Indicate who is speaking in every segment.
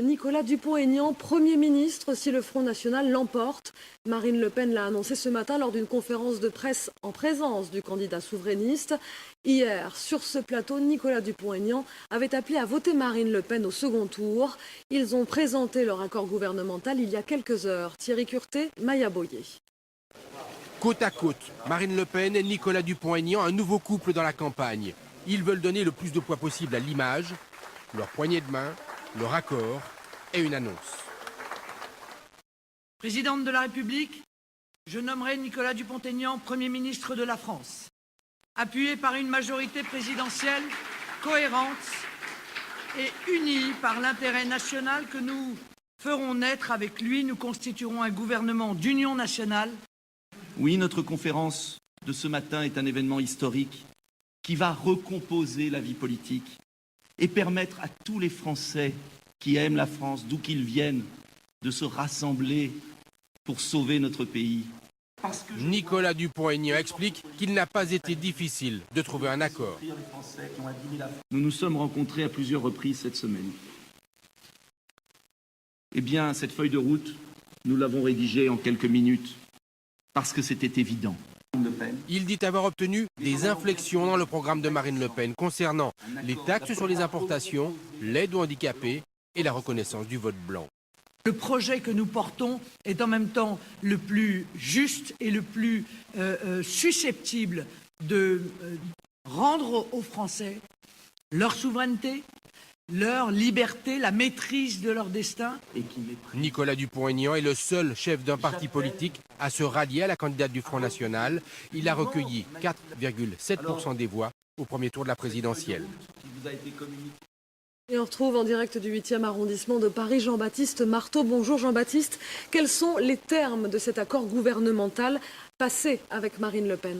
Speaker 1: Nicolas Dupont-Aignan, Premier ministre si le Front National l'emporte. Marine Le Pen l'a annoncé ce matin lors d'une conférence de presse en présence du candidat souverainiste. Hier, sur ce plateau, Nicolas Dupont-Aignan avait appelé à voter Marine Le Pen au second tour. Ils ont présenté leur accord gouvernemental il y a quelques heures. Thierry Curté, Maya Boyer.
Speaker 2: Côte à côte, Marine Le Pen et Nicolas Dupont-Aignan, un nouveau couple dans la campagne. Ils veulent donner le plus de poids possible à l'image, leur poignée de main, leur accord et une annonce.
Speaker 3: Présidente de la République, je nommerai Nicolas Dupont-Aignan Premier ministre de la France. Appuyé par une majorité présidentielle cohérente et unie par l'intérêt national que nous ferons naître avec lui, nous constituerons un gouvernement d'union nationale.
Speaker 4: Oui, notre conférence de ce matin est un événement historique qui va recomposer la vie politique et permettre à tous les Français qui aiment la France, d'où qu'ils viennent, de se rassembler pour sauver notre pays.
Speaker 2: Nicolas Dupont-Aignan explique qu'il n'a pas été difficile de trouver un accord.
Speaker 4: Nous nous sommes rencontrés à plusieurs reprises cette semaine. Eh bien, cette feuille de route, nous l'avons rédigée en quelques minutes parce que c'était évident.
Speaker 2: Il dit avoir obtenu des inflexions dans le programme de Marine Le Pen concernant les taxes sur les importations, l'aide aux handicapés et la reconnaissance du vote blanc.
Speaker 3: Le projet que nous portons est en même temps le plus juste et le plus susceptible de rendre aux Français leur souveraineté, leur liberté, la maîtrise de leur destin.
Speaker 2: Nicolas Dupont-Aignan est le seul chef d'un parti politique à se rallier à la candidate du Front National. Il a recueilli 4,7% des voix au premier tour de la présidentielle.
Speaker 1: Et on retrouve en direct du 8e arrondissement de Paris Jean-Baptiste Marteau. Bonjour Jean-Baptiste. Quels sont les termes de cet accord gouvernemental passé avec Marine Le Pen ?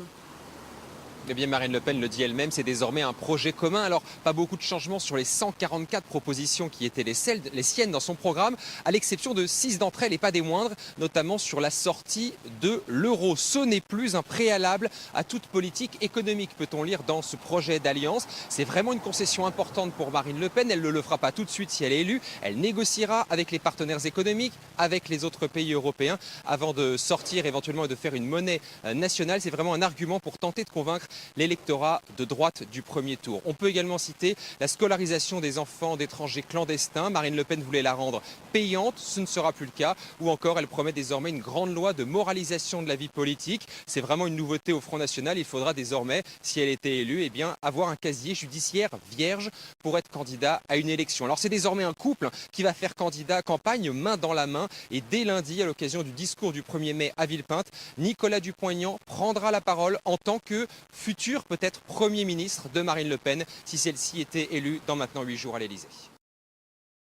Speaker 5: Eh bien, Marine Le Pen le dit elle-même, c'est désormais un projet commun. Alors, pas beaucoup de changements sur les 144 propositions qui étaient les siennes dans son programme, à l'exception de 6 d'entre elles et pas des moindres, notamment sur la sortie de l'euro. Ce n'est plus un préalable à toute politique économique, peut-on lire dans ce projet d'alliance. C'est vraiment une concession importante pour Marine Le Pen. Elle ne le fera pas tout de suite si elle est élue. Elle négociera avec les partenaires économiques, avec les autres pays européens, avant de sortir éventuellement et de faire une monnaie nationale. C'est vraiment un argument pour tenter de convaincre l'électorat de droite du premier tour. On peut également citer la scolarisation des enfants d'étrangers clandestins. Marine Le Pen voulait la rendre payante, ce ne sera plus le cas. Ou encore, elle promet désormais une grande loi de moralisation de la vie politique. C'est vraiment une nouveauté au Front National. Il faudra désormais, si elle était élue, eh bien, avoir un casier judiciaire vierge pour être candidat à une élection. Alors c'est désormais un couple qui va faire campagne main dans la main. Et dès lundi, à l'occasion du discours du 1er mai à Villepinte, Nicolas Dupont-Aignan prendra la parole en tant que futur peut-être Premier ministre de Marine Le Pen si celle-ci était élue dans maintenant 8 jours à l'Élysée.